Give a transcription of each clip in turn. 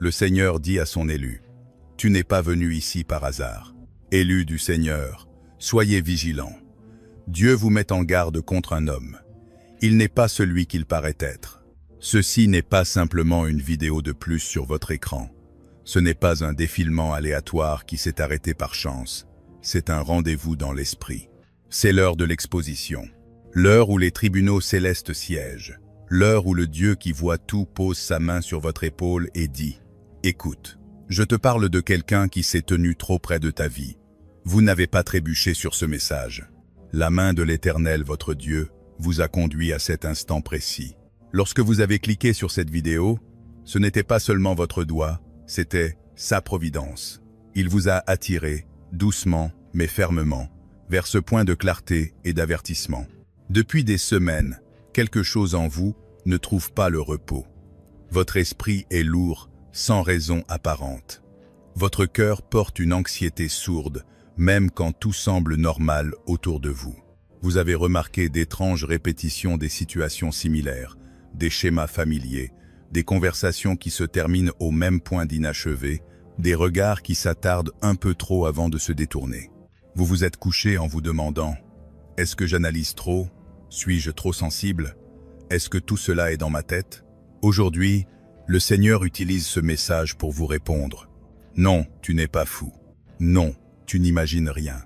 Le Seigneur dit à son élu, « Tu n'es pas venu ici par hasard. Élu du Seigneur, soyez vigilants. Dieu vous met en garde contre un homme. Il n'est pas celui qu'il paraît être. Ceci n'est pas simplement une vidéo de plus sur votre écran. Ce n'est pas un défilement aléatoire qui s'est arrêté par chance. C'est un rendez-vous dans l'esprit. C'est l'heure de l'exposition. L'heure où les tribunaux célestes siègent. L'heure où le Dieu qui voit tout pose sa main sur votre épaule et dit « Écoute, je te parle de quelqu'un qui s'est tenu trop près de ta vie. Vous n'avez pas trébuché sur ce message. La main de l'Éternel, votre Dieu, vous a conduit à cet instant précis. Lorsque vous avez cliqué sur cette vidéo, ce n'était pas seulement votre doigt, c'était sa providence. Il vous a attiré, doucement mais fermement, vers ce point de clarté et d'avertissement. Depuis des semaines, quelque chose en vous ne trouve pas le repos. Votre esprit est lourd, sans raison apparente. Votre cœur porte une anxiété sourde, même quand tout semble normal autour de vous. Vous avez remarqué d'étranges répétitions des situations similaires, des schémas familiers, des conversations qui se terminent au même point d'inachevé, des regards qui s'attardent un peu trop avant de se détourner. Vous vous êtes couché en vous demandant « Est-ce que j'analyse trop? Suis-je trop sensible? Est-ce que tout cela est dans ma tête ?» Aujourd'hui, le Seigneur utilise ce message pour vous répondre. Non, tu n'es pas fou. Non, tu n'imagines rien.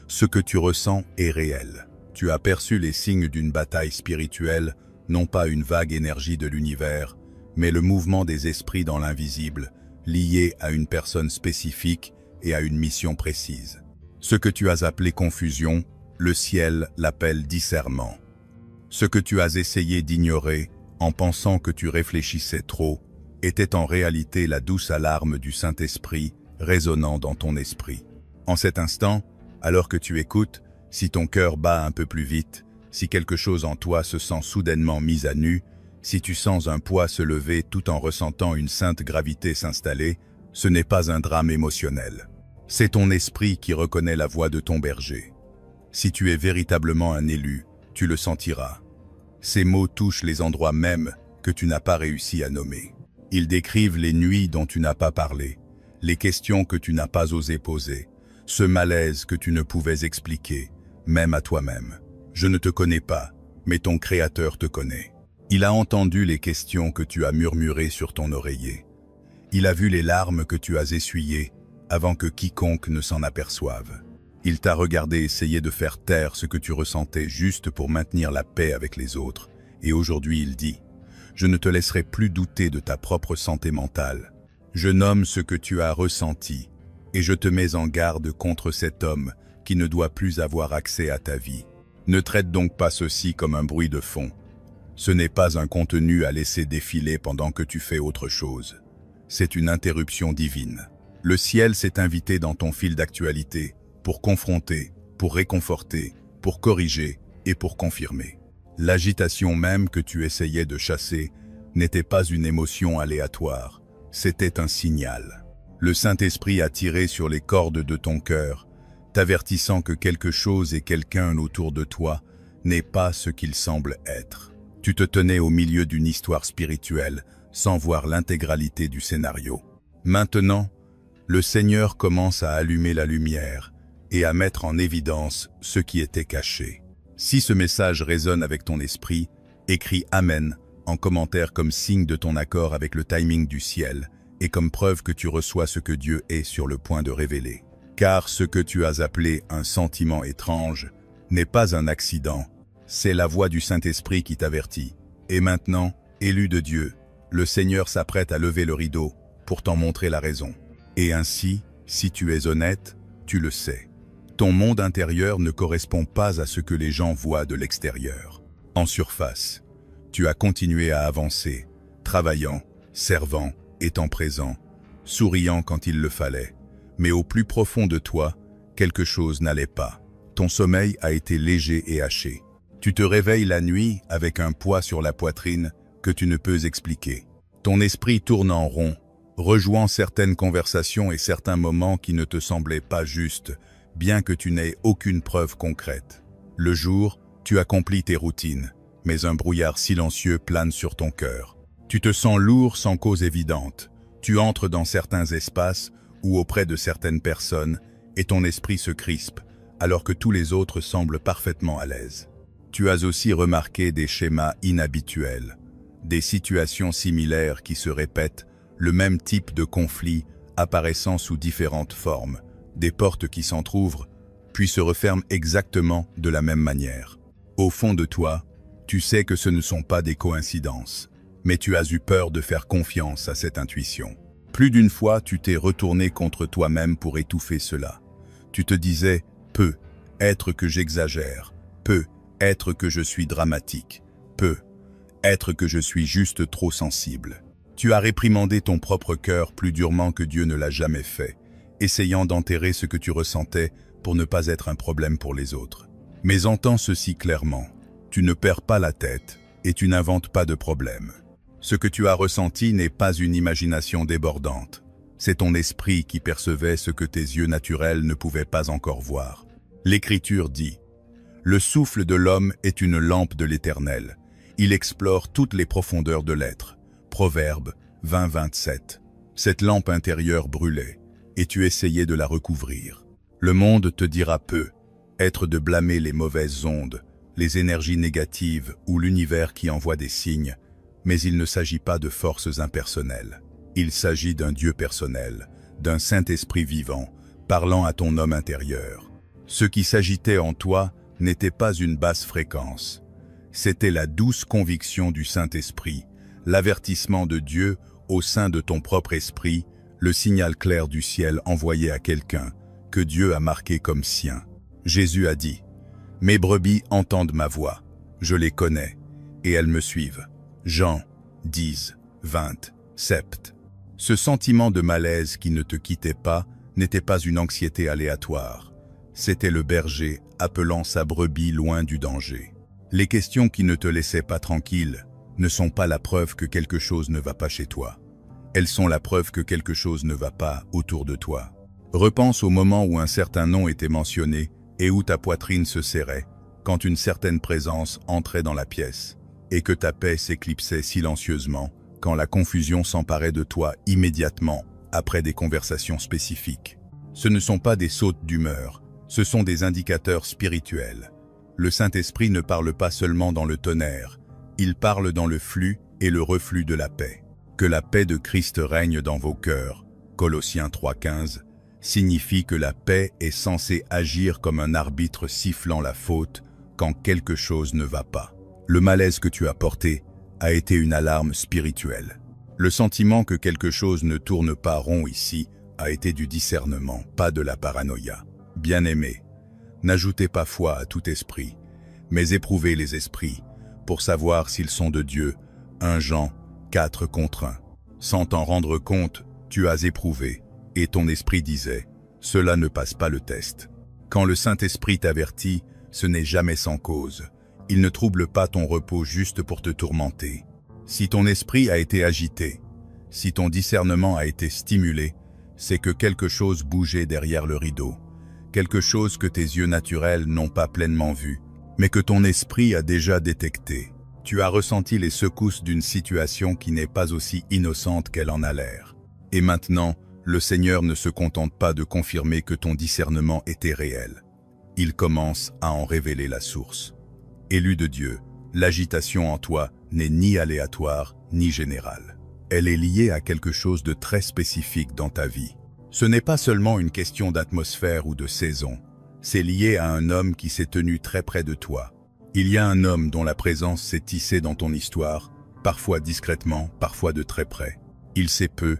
Ce que tu ressens est réel. Tu as perçu les signes d'une bataille spirituelle, non pas une vague énergie de l'univers, mais le mouvement des esprits dans l'invisible, lié à une personne spécifique et à une mission précise. Ce que tu as appelé confusion, le ciel l'appelle discernement. Ce que tu as essayé d'ignorer, en pensant que tu réfléchissais trop, était en réalité la douce alarme du Saint-Esprit résonnant dans ton esprit. En cet instant, alors que tu écoutes, si ton cœur bat un peu plus vite, si quelque chose en toi se sent soudainement mis à nu, si tu sens un poids se lever tout en ressentant une sainte gravité s'installer, ce n'est pas un drame émotionnel. C'est ton esprit qui reconnaît la voix de ton berger. Si tu es véritablement un élu, tu le sentiras. Ces mots touchent les endroits mêmes que tu n'as pas réussi à nommer. Ils décrivent les nuits dont tu n'as pas parlé, les questions que tu n'as pas osé poser, ce malaise que tu ne pouvais expliquer, même à toi-même. Je ne te connais pas, mais ton Créateur te connaît. Il a entendu les questions que tu as murmurées sur ton oreiller. Il a vu les larmes que tu as essuyées avant que quiconque ne s'en aperçoive. Il t'a regardé essayer de faire taire ce que tu ressentais juste pour maintenir la paix avec les autres. Et aujourd'hui il dit « Je ne te laisserai plus douter de ta propre santé mentale. Je nomme ce que tu as ressenti et je te mets en garde contre cet homme qui ne doit plus avoir accès à ta vie. Ne traite donc pas ceci comme un bruit de fond. Ce n'est pas un contenu à laisser défiler pendant que tu fais autre chose. C'est une interruption divine. Le ciel s'est invité dans ton fil d'actualité pour confronter, pour réconforter, pour corriger et pour confirmer. L'agitation même que tu essayais de chasser n'était pas une émotion aléatoire, c'était un signal. Le Saint-Esprit a tiré sur les cordes de ton cœur, t'avertissant que quelque chose et quelqu'un autour de toi n'est pas ce qu'il semble être. Tu te tenais au milieu d'une histoire spirituelle, sans voir l'intégralité du scénario. Maintenant, le Seigneur commence à allumer la lumière et à mettre en évidence ce qui était caché. Si ce message résonne avec ton esprit, écris « Amen » en commentaire comme signe de ton accord avec le timing du ciel et comme preuve que tu reçois ce que Dieu est sur le point de révéler. Car ce que tu as appelé un sentiment étrange n'est pas un accident, c'est la voix du Saint-Esprit qui t'avertit. Et maintenant, élu de Dieu, le Seigneur s'apprête à lever le rideau pour t'en montrer la raison. Et ainsi, si tu es honnête, tu le sais. Ton monde intérieur ne correspond pas à ce que les gens voient de l'extérieur. En surface, tu as continué à avancer, travaillant, servant, étant présent, souriant quand il le fallait. Mais au plus profond de toi, quelque chose n'allait pas. Ton sommeil a été léger et haché. Tu te réveilles la nuit avec un poids sur la poitrine que tu ne peux expliquer. Ton esprit tourne en rond, rejouant certaines conversations et certains moments qui ne te semblaient pas justes, bien que tu n'aies aucune preuve concrète. Le jour, tu accomplis tes routines, mais un brouillard silencieux plane sur ton cœur. Tu te sens lourd sans cause évidente. Tu entres dans certains espaces ou auprès de certaines personnes et ton esprit se crispe, alors que tous les autres semblent parfaitement à l'aise. Tu as aussi remarqué des schémas inhabituels, des situations similaires qui se répètent, le même type de conflit apparaissant sous différentes formes, des portes qui s'entr'ouvrent, puis se referment exactement de la même manière. Au fond de toi, tu sais que ce ne sont pas des coïncidences, mais tu as eu peur de faire confiance à cette intuition. Plus d'une fois, tu t'es retourné contre toi-même pour étouffer cela. Tu te disais « peut être que j'exagère, peut être que je suis dramatique, peut être que je suis juste trop sensible ». Tu as réprimandé ton propre cœur plus durement que Dieu ne l'a jamais fait, essayant d'enterrer ce que tu ressentais pour ne pas être un problème pour les autres. Mais entends ceci clairement, tu ne perds pas la tête et tu n'inventes pas de problème. Ce que tu as ressenti n'est pas une imagination débordante, c'est ton esprit qui percevait ce que tes yeux naturels ne pouvaient pas encore voir. L'Écriture dit « Le souffle de l'homme est une lampe de l'Éternel, il explore toutes les profondeurs de l'être. » Proverbe 20, 27. Cette lampe intérieure brûlait, et tu essayais de la recouvrir. Le monde te dira peu, être de blâmer les mauvaises ondes, les énergies négatives ou l'univers qui envoie des signes, mais il ne s'agit pas de forces impersonnelles. Il s'agit d'un Dieu personnel, d'un Saint-Esprit vivant, parlant à ton homme intérieur. Ce qui s'agitait en toi n'était pas une basse fréquence. C'était la douce conviction du Saint-Esprit, l'avertissement de Dieu au sein de ton propre esprit, le signal clair du ciel envoyé à quelqu'un que Dieu a marqué comme sien. Jésus a dit « Mes brebis entendent ma voix, je les connais, et elles me suivent. » Jean 10, 20, 7. Ce sentiment de malaise qui ne te quittait pas n'était pas une anxiété aléatoire. C'était le berger appelant sa brebis loin du danger. Les questions qui ne te laissaient pas tranquille ne sont pas la preuve que quelque chose ne va pas chez toi. Elles sont la preuve que quelque chose ne va pas autour de toi. Repense au moment où un certain nom était mentionné et où ta poitrine se serrait, quand une certaine présence entrait dans la pièce, et que ta paix s'éclipsait silencieusement quand la confusion s'emparait de toi immédiatement après des conversations spécifiques. Ce ne sont pas des sautes d'humeur, ce sont des indicateurs spirituels. Le Saint-Esprit ne parle pas seulement dans le tonnerre, il parle dans le flux et le reflux de la paix. Que la paix de Christ règne dans vos cœurs, Colossiens 3,15, signifie que la paix est censée agir comme un arbitre sifflant la faute quand quelque chose ne va pas. Le malaise que tu as porté a été une alarme spirituelle. Le sentiment que quelque chose ne tourne pas rond ici a été du discernement, pas de la paranoïa. Bien-aimés, n'ajoutez pas foi à tout esprit, mais éprouvez les esprits, pour savoir s'ils sont de Dieu. 1 Jean 4 contre 1. Sans t'en rendre compte, tu as éprouvé, et ton esprit disait, cela ne passe pas le test. Quand le Saint-Esprit t'avertit, ce n'est jamais sans cause. Il ne trouble pas ton repos juste pour te tourmenter. Si ton esprit a été agité, si ton discernement a été stimulé, c'est que quelque chose bougeait derrière le rideau, quelque chose que tes yeux naturels n'ont pas pleinement vu, mais que ton esprit a déjà détecté. Tu as ressenti les secousses d'une situation qui n'est pas aussi innocente qu'elle en a l'air. Et maintenant, le Seigneur ne se contente pas de confirmer que ton discernement était réel. Il commence à en révéler la source. Élu de Dieu, l'agitation en toi n'est ni aléatoire ni générale. Elle est liée à quelque chose de très spécifique dans ta vie. Ce n'est pas seulement une question d'atmosphère ou de saison. C'est lié à un homme qui s'est tenu très près de toi. Il y a un homme dont la présence s'est tissée dans ton histoire, parfois discrètement, parfois de très près. Il sait peu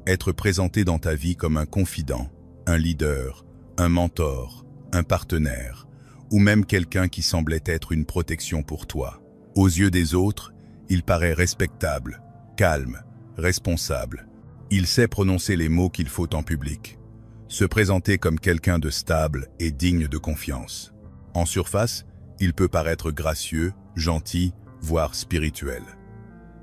être présenté dans ta vie comme un confident, un leader, un mentor, un partenaire, ou même quelqu'un qui semblait être une protection pour toi. Aux yeux des autres, il paraît respectable, calme, responsable. Il sait prononcer les mots qu'il faut en public, se présenter comme quelqu'un de stable et digne de confiance. En surface, il peut paraître gracieux, gentil, voire spirituel.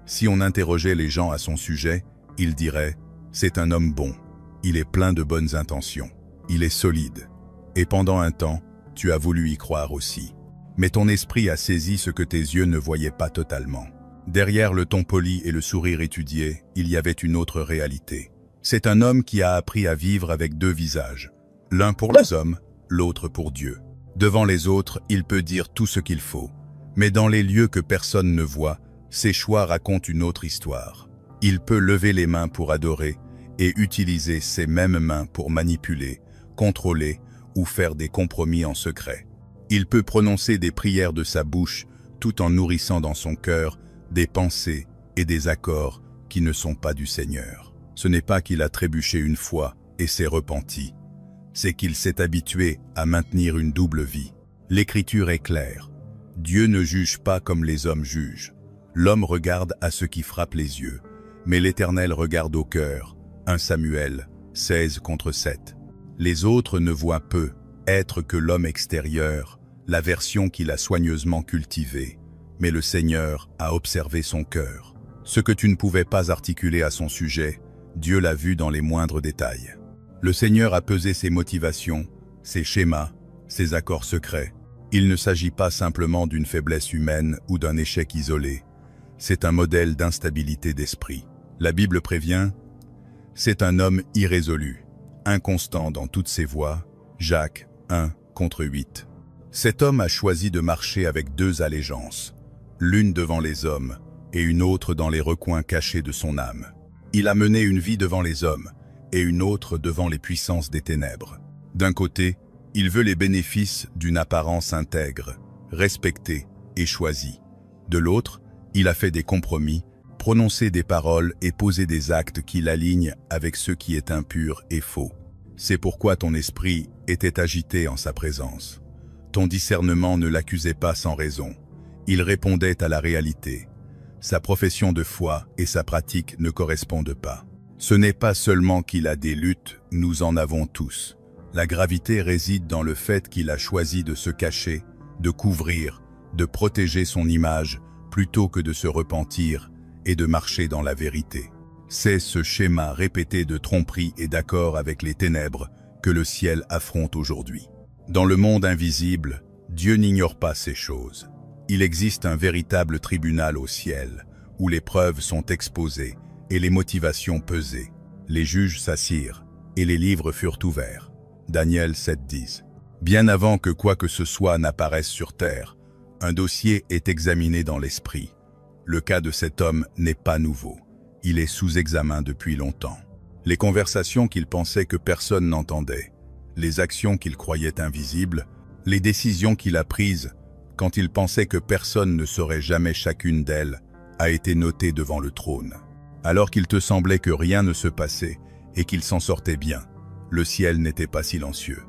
Si on interrogeait les gens à son sujet, ils diraient « c'est un homme bon, il est plein de bonnes intentions, il est solide ». Et pendant un temps, tu as voulu y croire aussi. Mais ton esprit a saisi ce que tes yeux ne voyaient pas totalement. Derrière le ton poli et le sourire étudié, il y avait une autre réalité. C'est un homme qui a appris à vivre avec deux visages, l'un pour les hommes, l'autre pour Dieu. Devant les autres, il peut dire tout ce qu'il faut, mais dans les lieux que personne ne voit, ses choix racontent une autre histoire. Il peut lever les mains pour adorer et utiliser ces mêmes mains pour manipuler, contrôler ou faire des compromis en secret. Il peut prononcer des prières de sa bouche tout en nourrissant dans son cœur des pensées et des accords qui ne sont pas du Seigneur. Ce n'est pas qu'il a trébuché une fois et s'est repenti, c'est qu'il s'est habitué à maintenir une double vie. L'Écriture est claire. Dieu ne juge pas comme les hommes jugent. L'homme regarde à ce qui frappe les yeux, mais l'Éternel regarde au cœur. 1 Samuel 16-7. Les autres ne voient peu être que l'homme extérieur, la version qu'il a soigneusement cultivée, mais le Seigneur a observé son cœur. Ce que tu ne pouvais pas articuler à son sujet, Dieu l'a vu dans les moindres détails. Le Seigneur a pesé ses motivations, ses schémas, ses accords secrets. Il ne s'agit pas simplement d'une faiblesse humaine ou d'un échec isolé. C'est un modèle d'instabilité d'esprit. La Bible prévient, c'est un homme irrésolu, inconstant dans toutes ses voies. Jacques 1-8. Cet homme a choisi de marcher avec deux allégeances, l'une devant les hommes et une autre dans les recoins cachés de son âme. Il a mené une vie devant les hommes et une autre devant les puissances des ténèbres. D'un côté, il veut les bénéfices d'une apparence intègre, respectée et choisie. De l'autre, il a fait des compromis, prononcé des paroles et posé des actes qui l'alignent avec ce qui est impur et faux. C'est pourquoi ton esprit était agité en sa présence. Ton discernement ne l'accusait pas sans raison. Il répondait à la réalité. Sa profession de foi et sa pratique ne correspondent pas. Ce n'est pas seulement qu'il a des luttes, nous en avons tous. La gravité réside dans le fait qu'il a choisi de se cacher, de couvrir, de protéger son image, plutôt que de se repentir et de marcher dans la vérité. C'est ce schéma répété de tromperie et d'accord avec les ténèbres que le ciel affronte aujourd'hui. Dans le monde invisible, Dieu n'ignore pas ces choses. Il existe un véritable tribunal au ciel, où les preuves sont exposées et les motivations pesées. Les juges s'assirent, et les livres furent ouverts. Daniel 7-10. Bien avant que quoi que ce soit n'apparaisse sur terre, un dossier est examiné dans l'esprit. Le cas de cet homme n'est pas nouveau. Il est sous examen depuis longtemps. Les conversations qu'il pensait que personne n'entendait, les actions qu'il croyait invisibles, les décisions qu'il a prises quand il pensait que personne ne saurait jamais chacune d'elles, a été notée devant le trône. Alors qu'il te semblait que rien ne se passait et qu'il s'en sortait bien, le ciel n'était pas silencieux.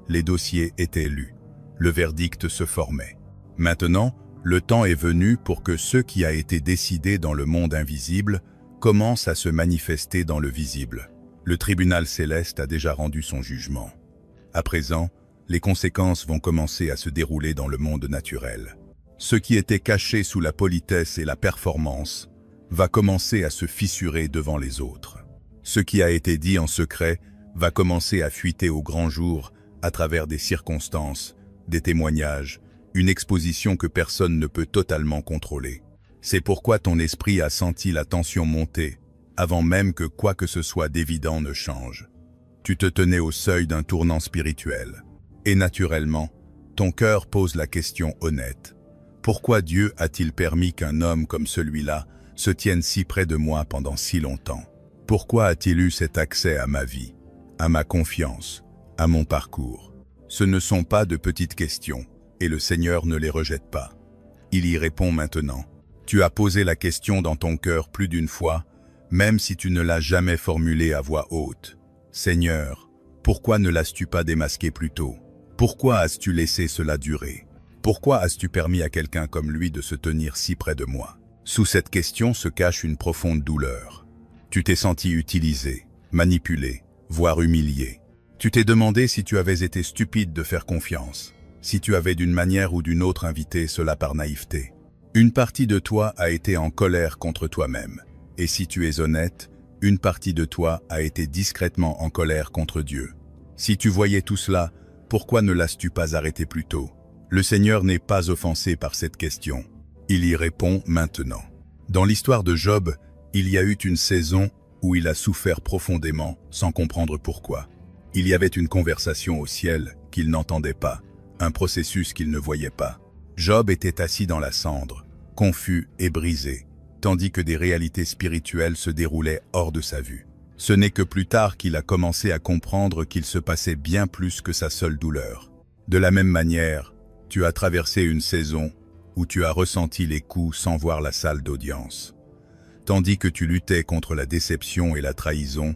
Les dossiers étaient lus. Le verdict se formait. Maintenant, le temps est venu pour que ce qui a été décidé dans le monde invisible commence à se manifester dans le visible. Le tribunal céleste a déjà rendu son jugement. À présent, les conséquences vont commencer à se dérouler dans le monde naturel. Ce qui était caché sous la politesse et la performance va commencer à se fissurer devant les autres. Ce qui a été dit en secret va commencer à fuiter au grand jour à travers des circonstances, des témoignages, une exposition que personne ne peut totalement contrôler. C'est pourquoi ton esprit a senti la tension monter, avant même que quoi que ce soit d'évident ne change. Tu te tenais au seuil d'un tournant spirituel. Et naturellement, ton cœur pose la question honnête. Pourquoi Dieu a-t-il permis qu'un homme comme celui-là se tienne si près de moi pendant si longtemps? Pourquoi a-t-il eu cet accès à ma vie, à ma confiance, à mon parcours? Ce ne sont pas de petites questions, et le Seigneur ne les rejette pas. Il y répond maintenant. Tu as posé la question dans ton cœur plus d'une fois, même si tu ne l'as jamais formulée à voix haute. Seigneur, pourquoi ne l'as-tu pas démasqué plus tôt? Pourquoi as-tu laissé cela durer? Pourquoi as-tu permis à quelqu'un comme lui de se tenir si près de moi? Sous cette question se cache une profonde douleur. Tu t'es senti utilisé, manipulé, voire humilié. Tu t'es demandé si tu avais été stupide de faire confiance, si tu avais d'une manière ou d'une autre invité cela par naïveté. Une partie de toi a été en colère contre toi-même, et si tu es honnête, une partie de toi a été discrètement en colère contre Dieu. Si tu voyais tout cela, pourquoi ne l'as-tu pas arrêté plus tôt? Le Seigneur n'est pas offensé par cette question. Il y répond maintenant. Dans l'histoire de Job, il y a eu une saison où il a souffert profondément sans comprendre pourquoi. Il y avait une conversation au ciel qu'il n'entendait pas, un processus qu'il ne voyait pas. Job était assis dans la cendre, confus et brisé, tandis que des réalités spirituelles se déroulaient hors de sa vue. Ce n'est que plus tard qu'il a commencé à comprendre qu'il se passait bien plus que sa seule douleur. De la même manière, tu as traversé une saison où tu as ressenti les coups sans voir la salle d'audience. Tandis que tu luttais contre la déception et la trahison,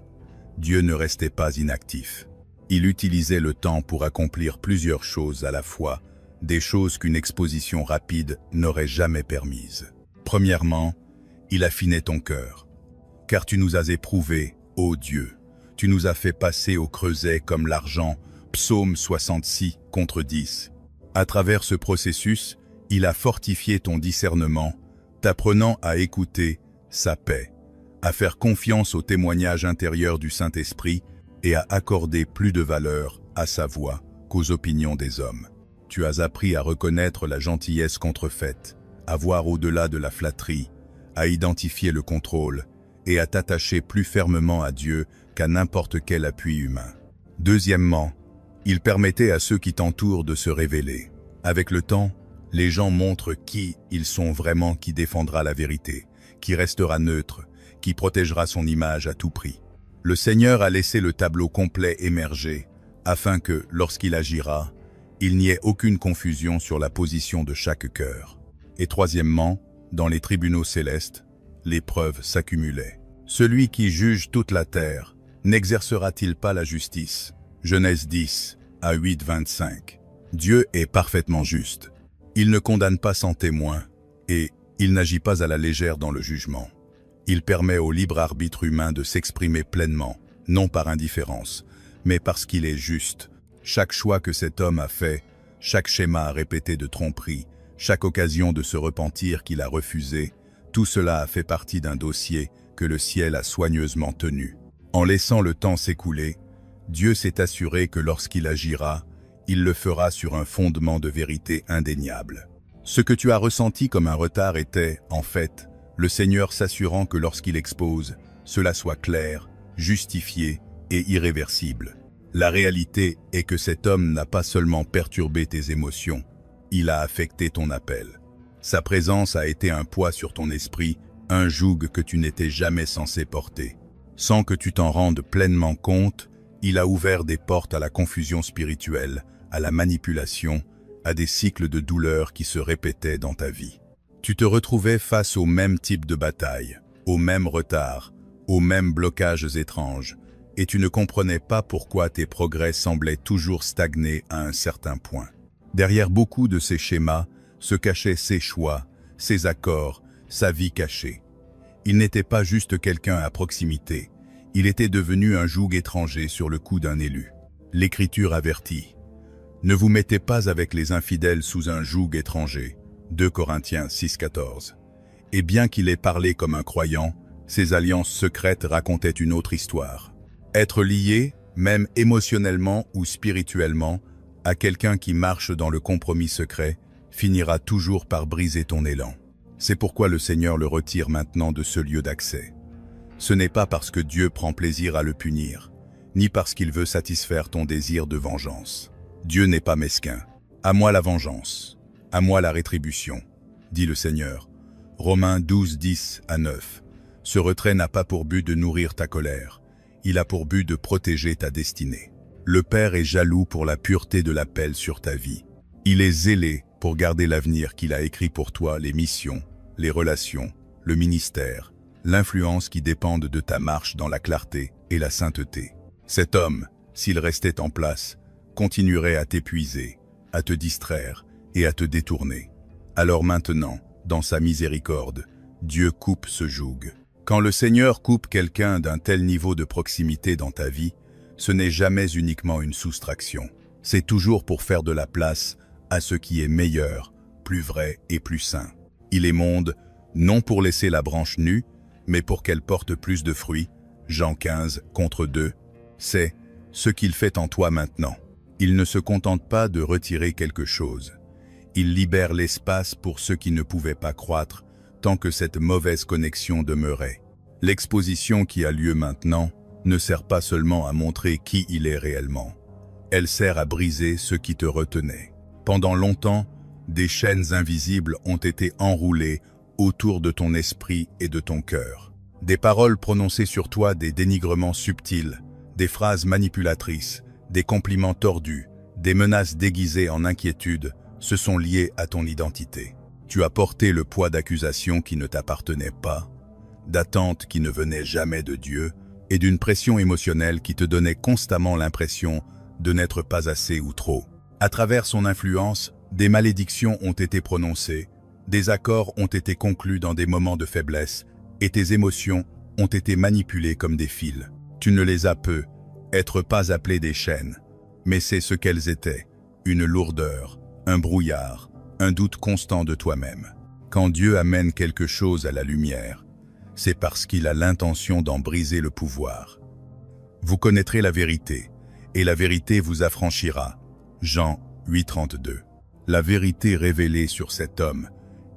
Dieu ne restait pas inactif. Il utilisait le temps pour accomplir plusieurs choses à la fois, des choses qu'une exposition rapide n'aurait jamais permises. Premièrement, il affinait ton cœur. Car tu nous as éprouvés, ô Dieu, tu nous as fait passer au creuset comme l'argent, Psaume 66 contre 10. À travers ce processus, il a fortifié ton discernement, t'apprenant à écouter sa paix, à faire confiance au témoignage intérieur du Saint-Esprit et à accorder plus de valeur à sa voix qu'aux opinions des hommes. Tu as appris à reconnaître la gentillesse contrefaite, à voir au-delà de la flatterie, à identifier le contrôle et à t'attacher plus fermement à Dieu qu'à n'importe quel appui humain. Deuxièmement, il permettait à ceux qui t'entourent de se révéler. Avec le temps, les gens montrent qui ils sont vraiment, qui défendra la vérité, qui restera neutre, qui protégera son image à tout prix. Le Seigneur a laissé le tableau complet émerger, afin que, lorsqu'il agira, il n'y ait aucune confusion sur la position de chaque cœur. Et troisièmement, dans les tribunaux célestes, les preuves s'accumulaient. Celui qui juge toute la terre, n'exercera-t-il pas la justice? Genèse 10, à 8, 25. Dieu est parfaitement juste. Il ne condamne pas sans témoin, et il n'agit pas à la légère dans le jugement. Il permet au libre arbitre humain de s'exprimer pleinement, non par indifférence, mais parce qu'il est juste. Chaque choix que cet homme a fait, chaque schéma répété de tromperie, chaque occasion de se repentir qu'il a refusé, tout cela a fait partie d'un dossier que le ciel a soigneusement tenu. En laissant le temps s'écouler, Dieu s'est assuré que lorsqu'il agira, il le fera sur un fondement de vérité indéniable. Ce que tu as ressenti comme un retard était, en fait, le Seigneur s'assurant que lorsqu'il expose, cela soit clair, justifié et irréversible. La réalité est que cet homme n'a pas seulement perturbé tes émotions, il a affecté ton appel. Sa présence a été un poids sur ton esprit, un joug que tu n'étais jamais censé porter. Sans que tu t'en rendes pleinement compte, il a ouvert des portes à la confusion spirituelle, à la manipulation, à des cycles de douleur qui se répétaient dans ta vie. Tu te retrouvais face au même type de bataille, au même retard, aux mêmes blocages étranges, et tu ne comprenais pas pourquoi tes progrès semblaient toujours stagner à un certain point. Derrière beaucoup de ces schémas se cachaient ses choix, ses accords, sa vie cachée. Il n'était pas juste quelqu'un à proximité, il était devenu un joug étranger sur le cou d'un élu. L'Écriture avertit: « Ne vous mettez pas avec les infidèles sous un joug étranger. » 2 Corinthiens 6,14. Et bien qu'il ait parlé comme un croyant, ses alliances secrètes racontaient une autre histoire. Être lié, même émotionnellement ou spirituellement, à quelqu'un qui marche dans le compromis secret, finira toujours par briser ton élan. C'est pourquoi le Seigneur le retire maintenant de ce lieu d'accès. Ce n'est pas parce que Dieu prend plaisir à le punir, ni parce qu'il veut satisfaire ton désir de vengeance. Dieu n'est pas mesquin. À moi la vengeance, à moi la rétribution, dit le Seigneur. Romains 12, 10 à 9. Ce retrait n'a pas pour but de nourrir ta colère, il a pour but de protéger ta destinée. Le Père est jaloux pour la pureté de l'appel sur ta vie. Il est zélé pour garder l'avenir qu'il a écrit pour toi, les missions, les relations, le ministère, l'influence qui dépendent de ta marche dans la clarté et la sainteté. Cet homme, s'il restait en place, continuerait à t'épuiser, à te distraire et à te détourner. Alors maintenant, dans sa miséricorde, Dieu coupe ce joug. Quand le Seigneur coupe quelqu'un d'un tel niveau de proximité dans ta vie, ce n'est jamais uniquement une soustraction. C'est toujours pour faire de la place à ce qui est meilleur, plus vrai et plus sain. Il émonde, non pour laisser la branche nue, mais pour qu'elle porte plus de fruits. Jean 15, contre 2. C'est ce qu'il fait en toi maintenant. Il ne se contente pas de retirer quelque chose. Il libère l'espace pour ceux qui ne pouvaient pas croître tant que cette mauvaise connexion demeurait. L'exposition qui a lieu maintenant ne sert pas seulement à montrer qui il est réellement. Elle sert à briser ce qui te retenait. Pendant longtemps, des chaînes invisibles ont été enroulées autour de ton esprit et de ton cœur. Des paroles prononcées sur toi, des dénigrements subtils, des phrases manipulatrices, des compliments tordus, des menaces déguisées en inquiétude se sont liées à ton identité. Tu as porté le poids d'accusations qui ne t'appartenaient pas, d'attentes qui ne venaient jamais de Dieu et d'une pression émotionnelle qui te donnait constamment l'impression de n'être pas assez ou trop. À travers son influence, des malédictions ont été prononcées, des accords ont été conclus dans des moments de faiblesse et tes émotions ont été manipulées comme des fils. Tu ne les as peut-être pas appelées des chaînes, mais c'est ce qu'elles étaient, une lourdeur, un brouillard, un doute constant de toi-même. Quand Dieu amène quelque chose à la lumière, c'est parce qu'il a l'intention d'en briser le pouvoir. Vous connaîtrez la vérité, et la vérité vous affranchira. Jean 8,32. La vérité révélée sur cet homme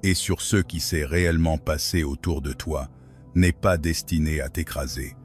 et sur ce qui s'est réellement passé autour de toi n'est pas destinée à t'écraser.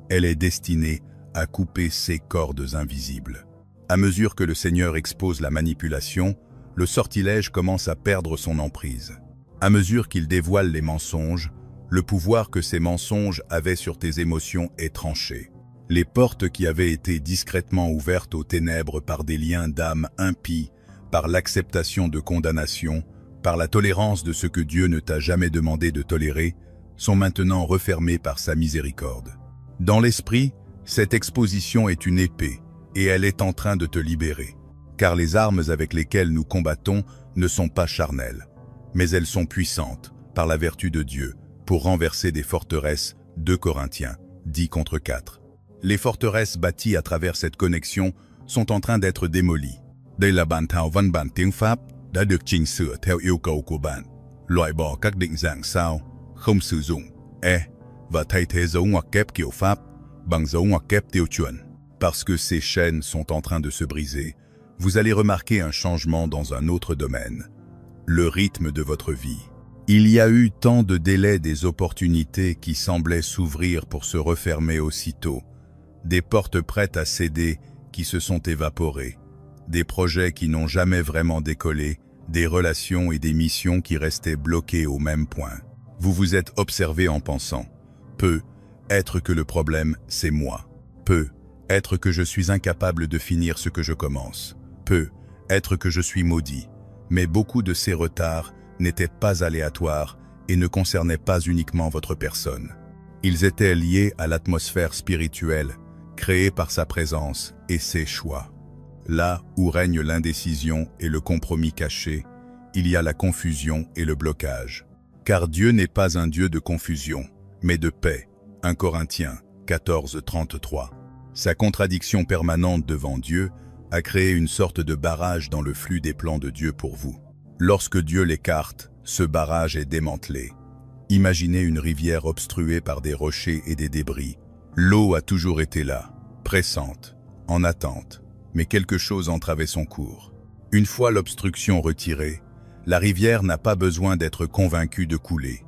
Elle est destinée à couper ces cordes invisibles. À mesure que le Seigneur expose la manipulation, le sortilège commence à perdre son emprise. À mesure qu'il dévoile les mensonges, le pouvoir que ces mensonges avaient sur tes émotions est tranché. Les portes qui avaient été discrètement ouvertes aux ténèbres par des liens d'âme impies, par l'acceptation de condamnation, par la tolérance de ce que Dieu ne t'a jamais demandé de tolérer, sont maintenant refermées par sa miséricorde. Dans l'esprit, cette exposition est une épée, et elle est en train de te libérer. Car les armes avec lesquelles nous combattons ne sont pas charnelles, mais elles sont puissantes, par la vertu de Dieu, pour renverser des forteresses. 2 Corinthiens 10-4. Les forteresses bâties à travers cette connexion sont en train d'être démolies. Đây là bản thảo văn bản tiếng Pháp đã được chỉnh sửa theo yêu cầu của bạn, loại bỏ các định dạng sao, không sử dụng và thay thế dấu ngoặc kép kiểu Pháp bằng dấu ngoặc kép tiêu chuẩn. Parce que ces chaînes sont en train de se briser, vous allez remarquer un changement dans un autre domaine, le rythme de votre vie. Il y a eu tant de délais des opportunités qui semblaient s'ouvrir pour se refermer aussitôt, des portes prêtes à céder qui se sont évaporées, des projets qui n'ont jamais vraiment décollé, des relations et des missions qui restaient bloquées au même point. Vous vous êtes observé en pensant, peut-être que le problème c'est moi, peut-être que je suis incapable de finir ce que je commence, peut-être que je suis maudit, mais beaucoup de ces retards n'étaient pas aléatoires et ne concernaient pas uniquement votre personne. Ils étaient liés à l'atmosphère spirituelle, créée par sa présence et ses choix. Là où règne l'indécision et le compromis caché, il y a la confusion et le blocage. Car Dieu n'est pas un Dieu de confusion, mais de paix. 1 Corinthiens 14-33. Sa contradiction permanente devant Dieu a créé une sorte de barrage dans le flux des plans de Dieu pour vous. Lorsque Dieu l'écarte, ce barrage est démantelé. Imaginez une rivière obstruée par des rochers et des débris. L'eau a toujours été là, pressante, en attente, mais quelque chose entravait son cours. Une fois l'obstruction retirée, la rivière n'a pas besoin d'être convaincue de couler.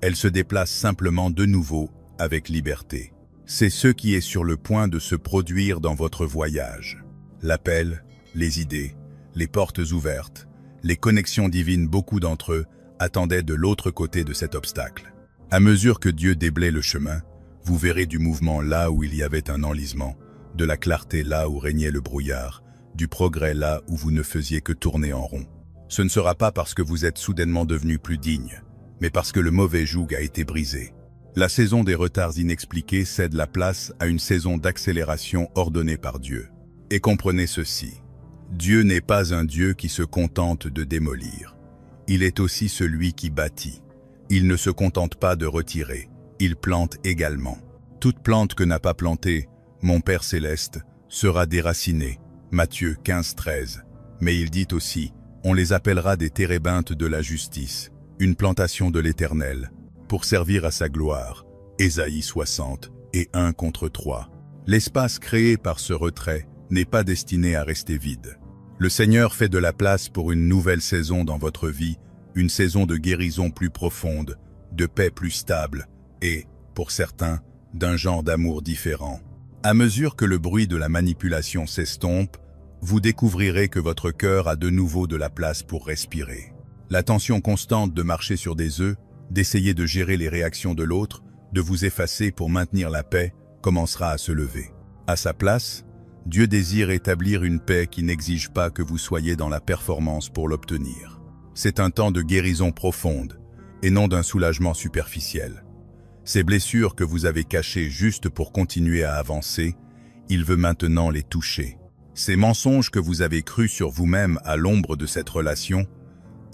Elle se déplace simplement de nouveau avec liberté. C'est ce qui est sur le point de se produire dans votre voyage. L'appel, les idées, les portes ouvertes, les connexions divines, beaucoup d'entre eux attendaient de l'autre côté de cet obstacle. À mesure que Dieu déblaye le chemin, vous verrez du mouvement là où il y avait un enlisement, de la clarté là où régnait le brouillard, du progrès là où vous ne faisiez que tourner en rond. Ce ne sera pas parce que vous êtes soudainement devenu plus digne, mais parce que le mauvais joug a été brisé. La saison des retards inexpliqués cède la place à une saison d'accélération ordonnée par Dieu. Et comprenez ceci, Dieu n'est pas un Dieu qui se contente de démolir. Il est aussi celui qui bâtit. Il ne se contente pas de retirer, il plante également. Toute plante que n'a pas plantée, mon Père céleste, sera déracinée. Matthieu 15-13. Mais il dit aussi, on les appellera des térébinthes de la justice, une plantation de l'Éternel, pour servir à sa gloire. Ésaïe 60 et 1-3. L'espace créé par ce retrait n'est pas destiné à rester vide. Le Seigneur fait de la place pour une nouvelle saison dans votre vie, une saison de guérison plus profonde, de paix plus stable et pour certains, d'un genre d'amour différent. À mesure que le bruit de la manipulation s'estompe, vous découvrirez que votre cœur a de nouveau de la place pour respirer. La tension constante de marcher sur des œufs, d'essayer de gérer les réactions de l'autre, de vous effacer pour maintenir la paix, commencera à se lever. À sa place, Dieu désire établir une paix qui n'exige pas que vous soyez dans la performance pour l'obtenir. C'est un temps de guérison profonde, et non d'un soulagement superficiel. Ces blessures que vous avez cachées juste pour continuer à avancer, il veut maintenant les toucher. Ces mensonges que vous avez crus sur vous-même à l'ombre de cette relation,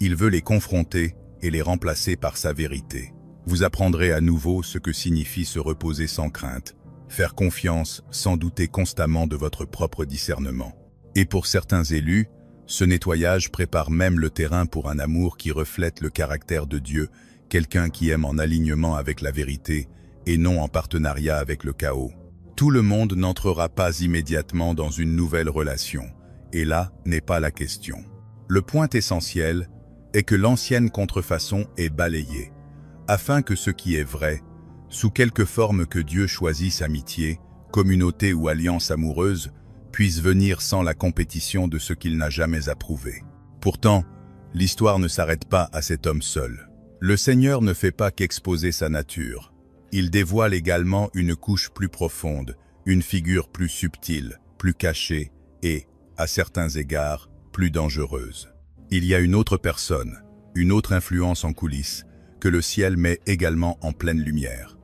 il veut les confronter et les remplacer par sa vérité. Vous apprendrez à nouveau ce que signifie se reposer sans crainte, faire confiance sans douter constamment de votre propre discernement. Et pour certains élus, ce nettoyage prépare même le terrain pour un amour qui reflète le caractère de Dieu, quelqu'un qui aime en alignement avec la vérité et non en partenariat avec le chaos. Tout le monde n'entrera pas immédiatement dans une nouvelle relation, et là n'est pas la question. Le point essentiel est que l'ancienne contrefaçon est balayée, afin que ce qui est vrai, sous quelque forme que Dieu choisisse amitié, communauté ou alliance amoureuse, puisse venir sans la compétition de ce qu'il n'a jamais approuvé. Pourtant, l'histoire ne s'arrête pas à cet homme seul. Le Seigneur ne fait pas qu'exposer sa nature. Il dévoile également une couche plus profonde, une figure plus subtile, plus cachée et, à certains égards, plus dangereuse. Il y a une autre personne, une autre influence en coulisses, que le ciel met également en pleine lumière.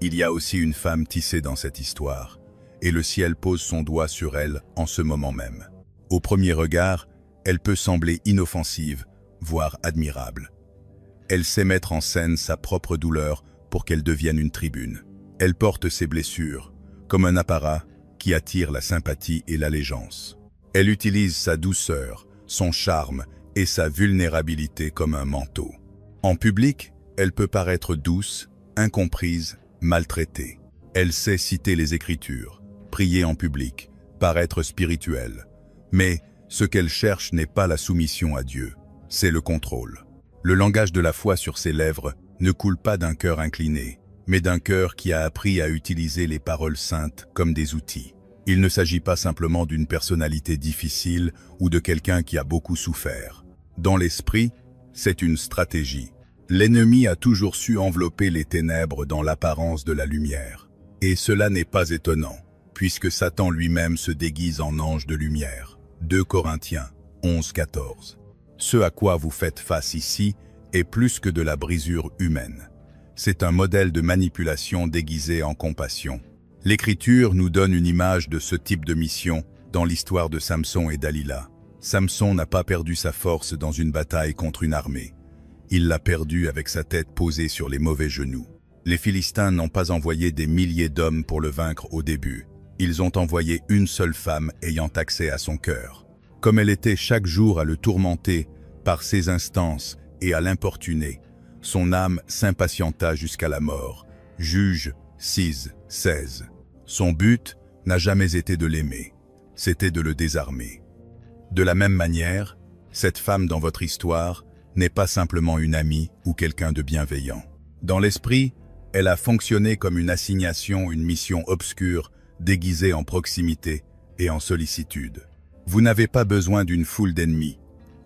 Il y a aussi une femme tissée dans cette histoire, et le ciel pose son doigt sur elle en ce moment même. Au premier regard, elle peut sembler inoffensive, voire admirable. Elle sait mettre en scène sa propre douleur pour qu'elle devienne une tribune. Elle porte ses blessures, comme un apparat qui attire la sympathie et l'allégeance. Elle utilise sa douceur, son charme et sa vulnérabilité comme un manteau. En public, elle peut paraître douce, incomprise, maltraitée. Elle sait citer les Écritures, prier en public, paraître spirituelle. Mais ce qu'elle cherche n'est pas la soumission à Dieu, c'est le contrôle. Le langage de la foi sur ses lèvres ne coule pas d'un cœur incliné, mais d'un cœur qui a appris à utiliser les paroles saintes comme des outils. Il ne s'agit pas simplement d'une personnalité difficile ou de quelqu'un qui a beaucoup souffert. Dans l'esprit, c'est une stratégie. L'ennemi a toujours su envelopper les ténèbres dans l'apparence de la lumière. Et cela n'est pas étonnant, puisque Satan lui-même se déguise en ange de lumière. 2 Corinthiens 11-14. Ce à quoi vous faites face ici est plus que de la brisure humaine. C'est un modèle de manipulation déguisé en compassion. L'Écriture nous donne une image de ce type de mission dans l'histoire de Samson et Dalila. Samson n'a pas perdu sa force dans une bataille contre une armée. Il l'a perdue avec sa tête posée sur les mauvais genoux. Les Philistins n'ont pas envoyé des milliers d'hommes pour le vaincre au début. Ils ont envoyé une seule femme ayant accès à son cœur. Comme elle était chaque jour à le tourmenter par ses instances et à l'importuner, son âme s'impatienta jusqu'à la mort. Juge 6-16. Son but n'a jamais été de l'aimer, c'était de le désarmer. De la même manière, cette femme dans votre histoire n'est pas simplement une amie ou quelqu'un de bienveillant. Dans l'esprit, elle a fonctionné comme une assignation, une mission obscure, déguisée en proximité et en sollicitude. Vous n'avez pas besoin d'une foule d'ennemis.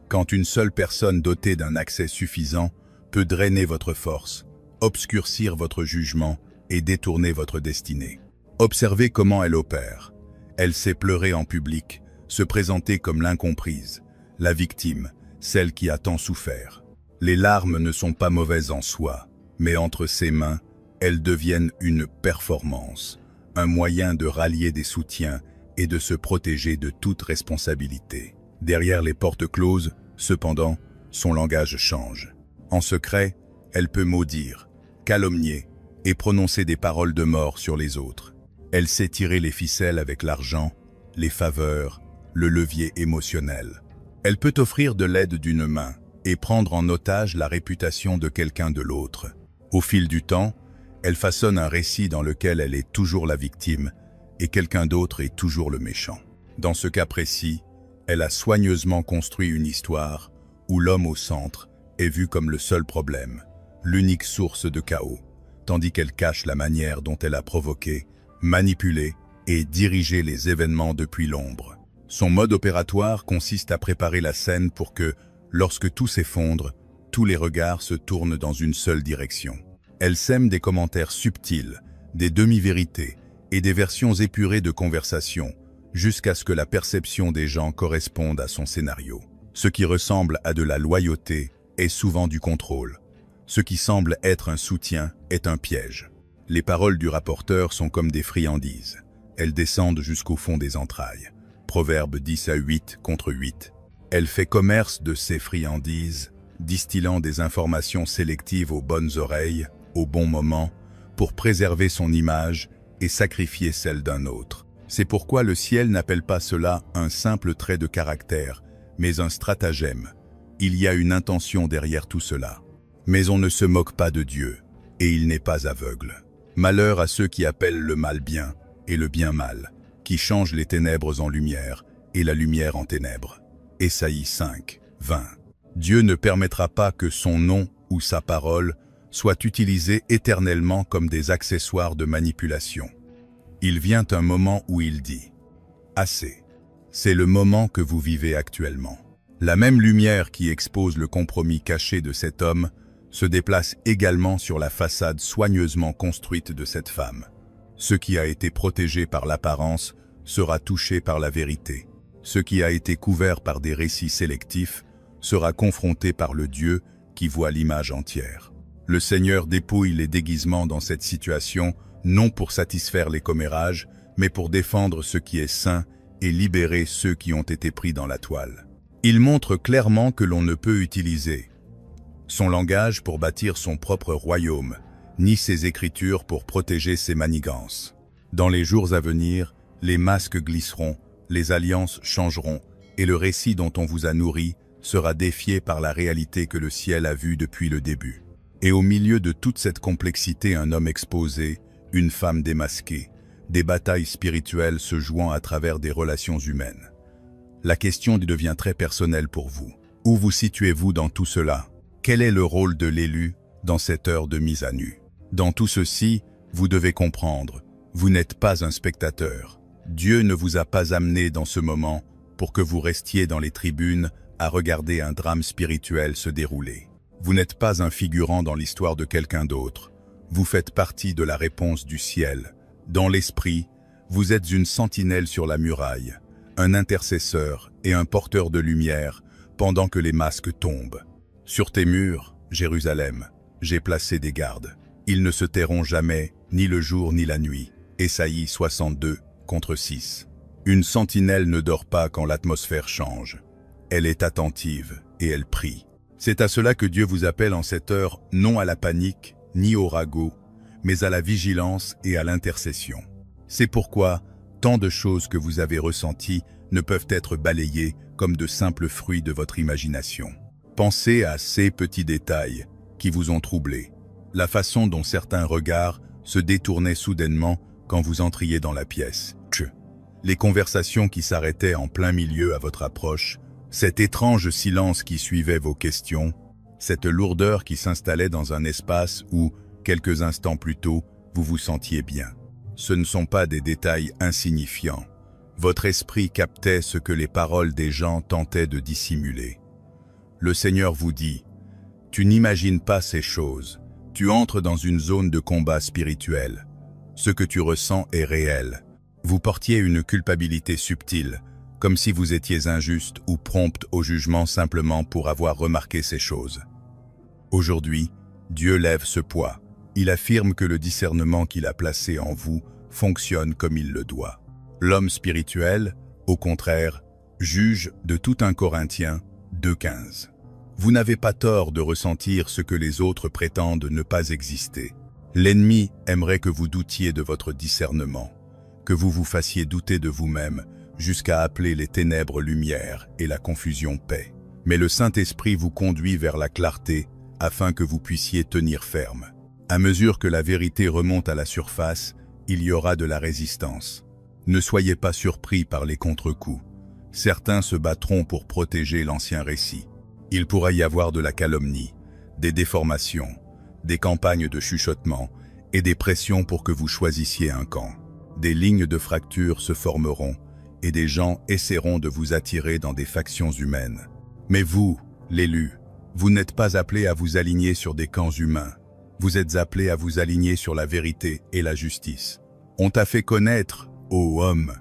Quand une seule personne dotée d'un accès suffisant peut drainer votre force, obscurcir votre jugement et détourner votre destinée. Observez comment elle opère. Elle sait pleurer en public, se présenter comme l'incomprise, la victime, celle qui a tant souffert. Les larmes ne sont pas mauvaises en soi, mais entre ses mains, elles deviennent une performance, un moyen de rallier des soutiens et de se protéger de toute responsabilité. Derrière les portes closes, cependant, son langage change. En secret, elle peut maudire, calomnier et prononcer des paroles de mort sur les autres. Elle sait tirer les ficelles avec l'argent, les faveurs, le levier émotionnel. Elle peut offrir de l'aide d'une main et prendre en otage la réputation de quelqu'un de l'autre. Au fil du temps, elle façonne un récit dans lequel elle est toujours la victime et quelqu'un d'autre est toujours le méchant. Dans ce cas précis, elle a soigneusement construit une histoire où l'homme au centre est vu comme le seul problème, l'unique source de chaos, tandis qu'elle cache la manière dont elle a provoqué, manipulé et dirigé les événements depuis l'ombre. Son mode opératoire consiste à préparer la scène pour que, lorsque tout s'effondre, tous les regards se tournent dans une seule direction. Elle sème des commentaires subtils, des demi-vérités et des versions épurées de conversations, jusqu'à ce que la perception des gens corresponde à son scénario. Ce qui ressemble à de la loyauté est souvent du contrôle. Ce qui semble être un soutien est un piège. Les paroles du rapporteur sont comme des friandises. Elles descendent jusqu'au fond des entrailles. Proverbe 10-8 contre 8. Elle fait commerce de ces friandises, distillant des informations sélectives aux bonnes oreilles, au bon moment, pour préserver son image et sacrifier celle d'un autre. C'est pourquoi le ciel n'appelle pas cela un simple trait de caractère, mais un stratagème. Il y a une intention derrière tout cela. Mais on ne se moque pas de Dieu, et il n'est pas aveugle. Malheur à ceux qui appellent le mal bien et le bien mal, qui changent les ténèbres en lumière et la lumière en ténèbres. Ésaïe 5, 20. Dieu ne permettra pas que son nom ou sa parole soient utilisés éternellement comme des accessoires de manipulation. Il vient un moment où il dit « Assez ». C'est le moment que vous vivez actuellement. La même lumière qui expose le compromis caché de cet homme se déplace également sur la façade soigneusement construite de cette femme. Ce qui a été protégé par l'apparence sera touché par la vérité. Ce qui a été couvert par des récits sélectifs sera confronté par le Dieu qui voit l'image entière. Le Seigneur dépouille les déguisements dans cette situation, non pour satisfaire les commérages, mais pour défendre ce qui est saint et libérer ceux qui ont été pris dans la toile. Il montre clairement que l'on ne peut utiliser son langage pour bâtir son propre royaume, ni ses écritures pour protéger ses manigances. Dans les jours à venir, les masques glisseront, les alliances changeront, et le récit dont on vous a nourri sera défié par la réalité que le ciel a vue depuis le début. Et au milieu de toute cette complexité, un homme exposé, une femme démasquée, des batailles spirituelles se jouant à travers des relations humaines. La question devient très personnelle pour vous. Où vous situez-vous dans tout cela? Quel est le rôle de l'élu dans cette heure de mise à nu? Dans tout ceci, vous devez comprendre, vous n'êtes pas un spectateur. Dieu ne vous a pas amené dans ce moment pour que vous restiez dans les tribunes à regarder un drame spirituel se dérouler. Vous n'êtes pas un figurant dans l'histoire de quelqu'un d'autre. Vous faites partie de la réponse du ciel. Dans l'esprit, vous êtes une sentinelle sur la muraille, un intercesseur et un porteur de lumière pendant que les masques tombent. Sur tes murs, Jérusalem, j'ai placé des gardes. Ils ne se tairont jamais, ni le jour ni la nuit. Ésaïe 62, contre 6. Une sentinelle ne dort pas quand l'atmosphère change. Elle est attentive et elle prie. C'est à cela que Dieu vous appelle en cette heure, non à la panique, ni au ragot, mais à la vigilance et à l'intercession. C'est pourquoi tant de choses que vous avez ressenties ne peuvent être balayées comme de simples fruits de votre imagination. Pensez à ces petits détails qui vous ont troublé. La façon dont certains regards se détournaient soudainement quand vous entriez dans la pièce. Les conversations qui s'arrêtaient en plein milieu à votre approche, cet étrange silence qui suivait vos questions, cette lourdeur qui s'installait dans un espace où, quelques instants plus tôt, vous vous sentiez bien. Ce ne sont pas des détails insignifiants. Votre esprit captait ce que les paroles des gens tentaient de dissimuler. Le Seigneur vous dit, « Tu n'imagines pas ces choses. Tu entres dans une zone de combat spirituel. Ce que tu ressens est réel. » Vous portiez une culpabilité subtile, comme si vous étiez injuste ou prompte au jugement simplement pour avoir remarqué ces choses. Aujourd'hui, Dieu lève ce poids. Il affirme que le discernement qu'il a placé en vous fonctionne comme il le doit. L'homme spirituel, au contraire, juge de tout 1 Corinthiens 2,15. Vous n'avez pas tort de ressentir ce que les autres prétendent ne pas exister. L'ennemi aimerait que vous doutiez de votre discernement, que vous vous fassiez douter de vous-même jusqu'à appeler les ténèbres lumière et la confusion paix. Mais le Saint-Esprit vous conduit vers la clarté afin que vous puissiez tenir ferme. À mesure que la vérité remonte à la surface, il y aura de la résistance. Ne soyez pas surpris par les contre-coups. Certains se battront pour protéger l'ancien récit. Il pourra y avoir de la calomnie, des déformations, des campagnes de chuchotement et des pressions pour que vous choisissiez un camp. Des lignes de fracture se formeront et des gens essaieront de vous attirer dans des factions humaines. Mais vous, l'élu, vous n'êtes pas appelé à vous aligner sur des camps humains. Vous êtes appelé à vous aligner sur la vérité et la justice. On t'a fait connaître, ô homme,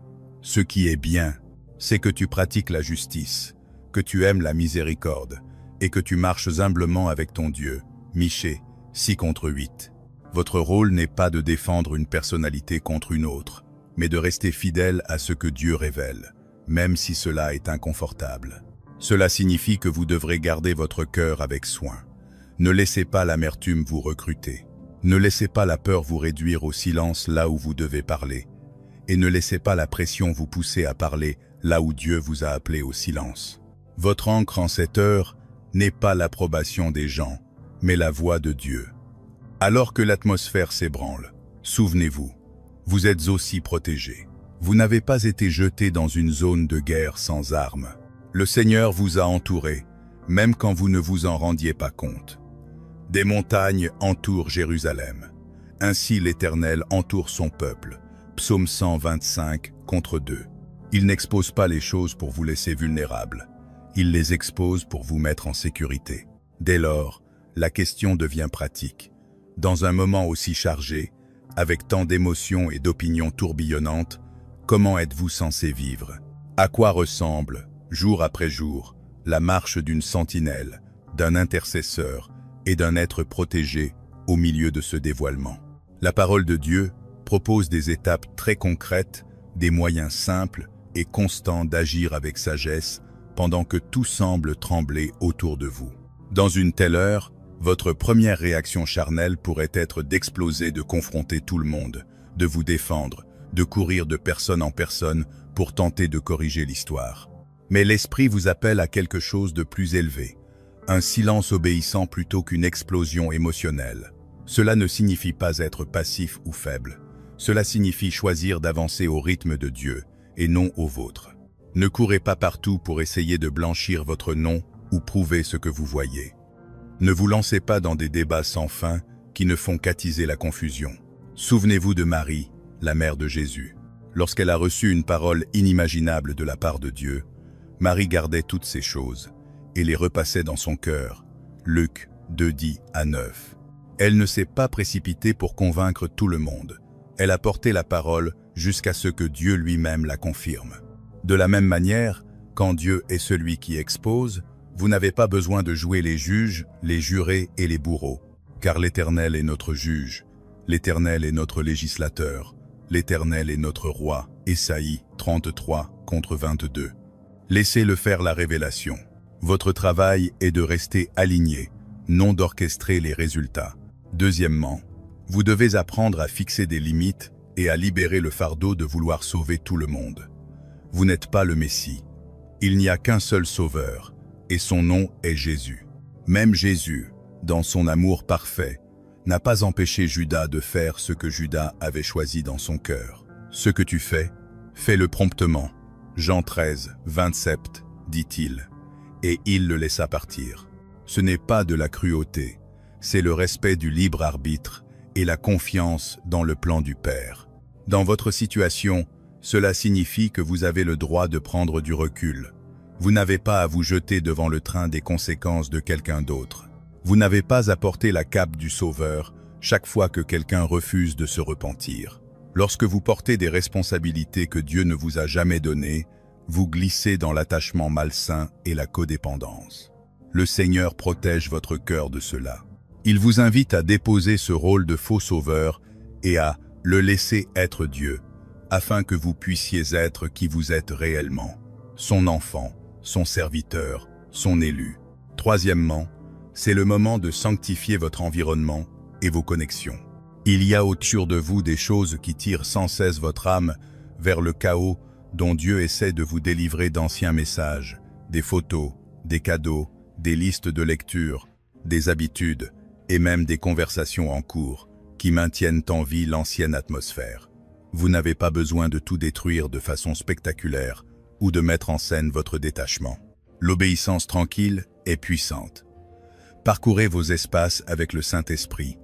ce qui est bien, c'est que tu pratiques la justice, que tu aimes la miséricorde et que tu marches humblement avec ton Dieu. Michée 6:8. Votre rôle n'est pas de défendre une personnalité contre une autre, mais de rester fidèle à ce que Dieu révèle, même si cela est inconfortable. Cela signifie que vous devrez garder votre cœur avec soin. Ne laissez pas l'amertume vous recruter. Ne laissez pas la peur vous réduire au silence là où vous devez parler. Et ne laissez pas la pression vous pousser à parler là où Dieu vous a appelé au silence. Votre ancre en cette heure n'est pas l'approbation des gens, mais la voix de Dieu. Alors que l'atmosphère s'ébranle, souvenez-vous, vous êtes aussi protégés. Vous n'avez pas été jetés dans une zone de guerre sans armes. Le Seigneur vous a entourés, même quand vous ne vous en rendiez pas compte. Des montagnes entourent Jérusalem. Ainsi l'Éternel entoure son peuple. Psaume 125:2. Il n'expose pas les choses pour vous laisser vulnérables. Il les expose pour vous mettre en sécurité. Dès lors, la question devient pratique. Dans un moment aussi chargé, avec tant d'émotions et d'opinions tourbillonnantes, comment êtes-vous censé vivre? À quoi ressemble, jour après jour, la marche d'une sentinelle, d'un intercesseur et d'un être protégé au milieu de ce dévoilement? La parole de Dieu propose des étapes très concrètes, des moyens simples et constants d'agir avec sagesse pendant que tout semble trembler autour de vous. Dans une telle heure, votre première réaction charnelle pourrait être d'exploser, de confronter tout le monde, de vous défendre, de courir de personne en personne pour tenter de corriger l'histoire. Mais l'Esprit vous appelle à quelque chose de plus élevé, un silence obéissant plutôt qu'une explosion émotionnelle. Cela ne signifie pas être passif ou faible. Cela signifie choisir d'avancer au rythme de Dieu et non au vôtre. Ne courez pas partout pour essayer de blanchir votre nom ou prouver ce que vous voyez. Ne vous lancez pas dans des débats sans fin qui ne font qu'attiser la confusion. Souvenez-vous de Marie, la mère de Jésus. Lorsqu'elle a reçu une parole inimaginable de la part de Dieu, Marie gardait toutes ces choses et les repassait dans son cœur. Luc 2:10-9. Elle ne s'est pas précipitée pour convaincre tout le monde. Elle a porté la parole jusqu'à ce que Dieu lui-même la confirme. De la même manière, quand Dieu est celui qui expose, vous n'avez pas besoin de jouer les juges, les jurés et les bourreaux, car l'Éternel est notre juge, l'Éternel est notre législateur, l'Éternel est notre roi. Ésaïe 33:22. Laissez-le faire la révélation. Votre travail est de rester aligné, non d'orchestrer les résultats. Deuxièmement, vous devez apprendre à fixer des limites et à libérer le fardeau de vouloir sauver tout le monde. Vous n'êtes pas le Messie. Il n'y a qu'un seul sauveur, et son nom est Jésus. Même Jésus, dans son amour parfait, n'a pas empêché Judas de faire ce que Judas avait choisi dans son cœur. Ce que tu fais, fais-le promptement. Jean 13:27, dit-il. Et il le laissa partir. Ce n'est pas de la cruauté, c'est le respect du libre arbitre et la confiance dans le plan du Père. Dans votre situation, cela signifie que vous avez le droit de prendre du recul. Vous n'avez pas à vous jeter devant le train des conséquences de quelqu'un d'autre. Vous n'avez pas à porter la cape du Sauveur chaque fois que quelqu'un refuse de se repentir. Lorsque vous portez des responsabilités que Dieu ne vous a jamais données, vous glissez dans l'attachement malsain et la codépendance. Le Seigneur protège votre cœur de cela. Il vous invite à déposer ce rôle de faux sauveur et à le laisser être Dieu, afin que vous puissiez être qui vous êtes réellement, son enfant, son serviteur, son élu. Troisièmement, c'est le moment de sanctifier votre environnement et vos connexions. Il y a autour de vous des choses qui tirent sans cesse votre âme vers le chaos dont Dieu essaie de vous délivrer d'anciens messages, des photos, des cadeaux, des listes de lecture, des habitudes et même des conversations en cours qui maintiennent en vie l'ancienne atmosphère. Vous n'avez pas besoin de tout détruire de façon spectaculaire ou de mettre en scène votre détachement. L'obéissance tranquille est puissante. Parcourez vos espaces avec le Saint-Esprit,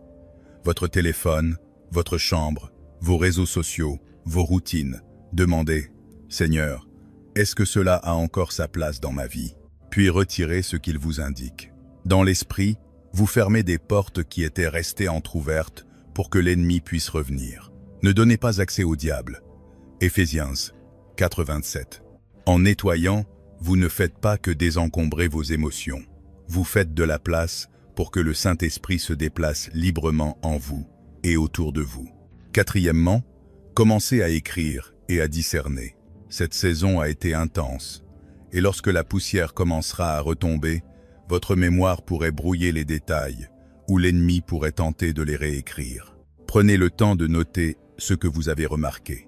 votre téléphone, votre chambre, vos réseaux sociaux, vos routines. Demandez, Seigneur, est-ce que cela a encore sa place dans ma vie? Puis retirez ce qu'il vous indique. Dans l'esprit, vous fermez des portes qui étaient restées entr'ouvertes pour que l'ennemi puisse revenir. Ne donnez pas accès au diable. Éphésiens 4:27. En nettoyant, vous ne faites pas que désencombrer vos émotions. Vous faites de la place pour que le Saint-Esprit se déplace librement en vous et autour de vous. Quatrièmement, commencez à écrire et à discerner. Cette saison a été intense, et lorsque la poussière commencera à retomber, votre mémoire pourrait brouiller les détails, ou l'ennemi pourrait tenter de les réécrire. Prenez le temps de noter ce que vous avez remarqué.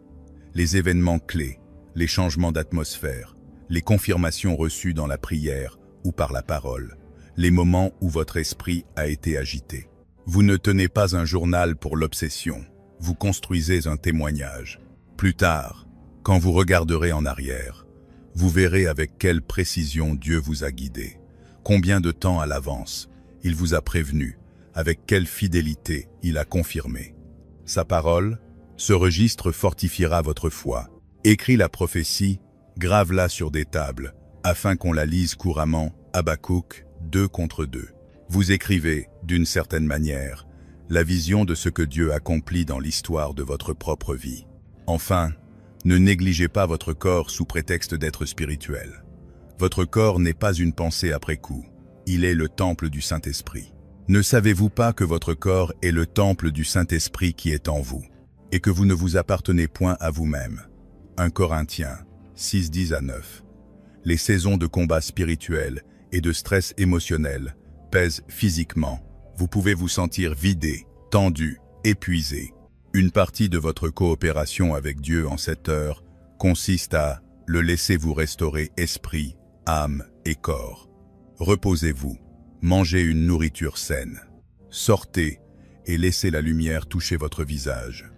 Les événements clés, les changements d'atmosphère, les confirmations reçues dans la prière ou par la parole, les moments où votre esprit a été agité. Vous ne tenez pas un journal pour l'obsession, vous construisez un témoignage. Plus tard, quand vous regarderez en arrière, vous verrez avec quelle précision Dieu vous a guidé, combien de temps à l'avance il vous a prévenu, avec quelle fidélité il a confirmé. Sa parole, ce registre fortifiera votre foi. Écris la prophétie, grave-la sur des tables, afin qu'on la lise couramment. Habakkuk 2:2. Vous écrivez, d'une certaine manière, la vision de ce que Dieu accomplit dans l'histoire de votre propre vie. Enfin, ne négligez pas votre corps sous prétexte d'être spirituel. Votre corps n'est pas une pensée après coup, il est le temple du Saint-Esprit. Ne savez-vous pas que votre corps est le temple du Saint-Esprit qui est en vous, et que vous ne vous appartenez point à vous-même? 1 Corinthiens 6:10-9. Les saisons de combat spirituel et de stress émotionnel pèsent physiquement. Vous pouvez vous sentir vidé, tendu, épuisé. Une partie de votre coopération avec Dieu en cette heure consiste à le laisser vous restaurer esprit, âme et corps. Reposez-vous, mangez une nourriture saine. Sortez et laissez la lumière toucher votre visage.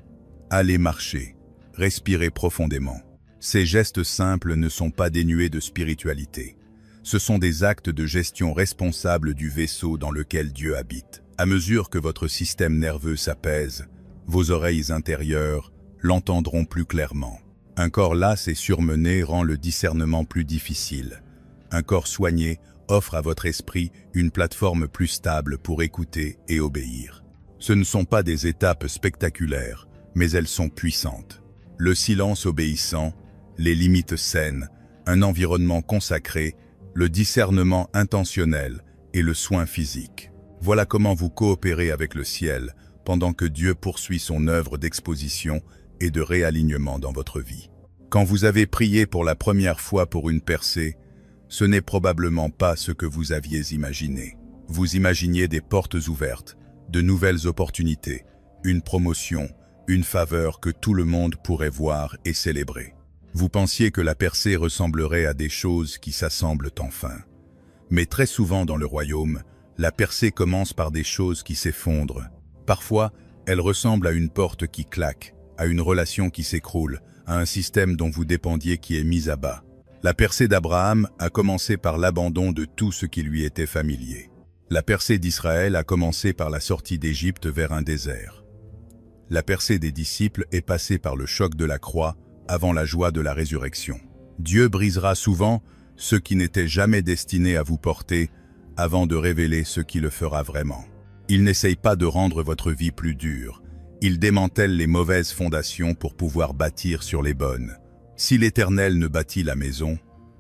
Allez marcher, respirez profondément. Ces gestes simples ne sont pas dénués de spiritualité. Ce sont des actes de gestion responsable du vaisseau dans lequel Dieu habite. À mesure que votre système nerveux s'apaise, vos oreilles intérieures l'entendront plus clairement. Un corps las et surmené rend le discernement plus difficile. Un corps soigné offre à votre esprit une plateforme plus stable pour écouter et obéir. Ce ne sont pas des étapes spectaculaires, mais elles sont puissantes. Le silence obéissant, les limites saines, un environnement consacré, le discernement intentionnel et le soin physique. Voilà comment vous coopérez avec le ciel pendant que Dieu poursuit son œuvre d'exposition et de réalignement dans votre vie. Quand vous avez prié pour la première fois pour une percée, ce n'est probablement pas ce que vous aviez imaginé. Vous imaginiez des portes ouvertes, de nouvelles opportunités, une promotion, une faveur que tout le monde pourrait voir et célébrer. Vous pensiez que la percée ressemblerait à des choses qui s'assemblent enfin. Mais très souvent dans le royaume, la percée commence par des choses qui s'effondrent. Parfois, elle ressemble à une porte qui claque, à une relation qui s'écroule, à un système dont vous dépendiez qui est mis à bas. La percée d'Abraham a commencé par l'abandon de tout ce qui lui était familier. La percée d'Israël a commencé par la sortie d'Égypte vers un désert. La percée des disciples est passée par le choc de la croix avant la joie de la résurrection. Dieu brisera souvent ce qui n'était jamais destiné à vous porter avant de révéler ce qui le fera vraiment. Il n'essaye pas de rendre votre vie plus dure. Il démantèle les mauvaises fondations pour pouvoir bâtir sur les bonnes. Si l'Éternel ne bâtit la maison,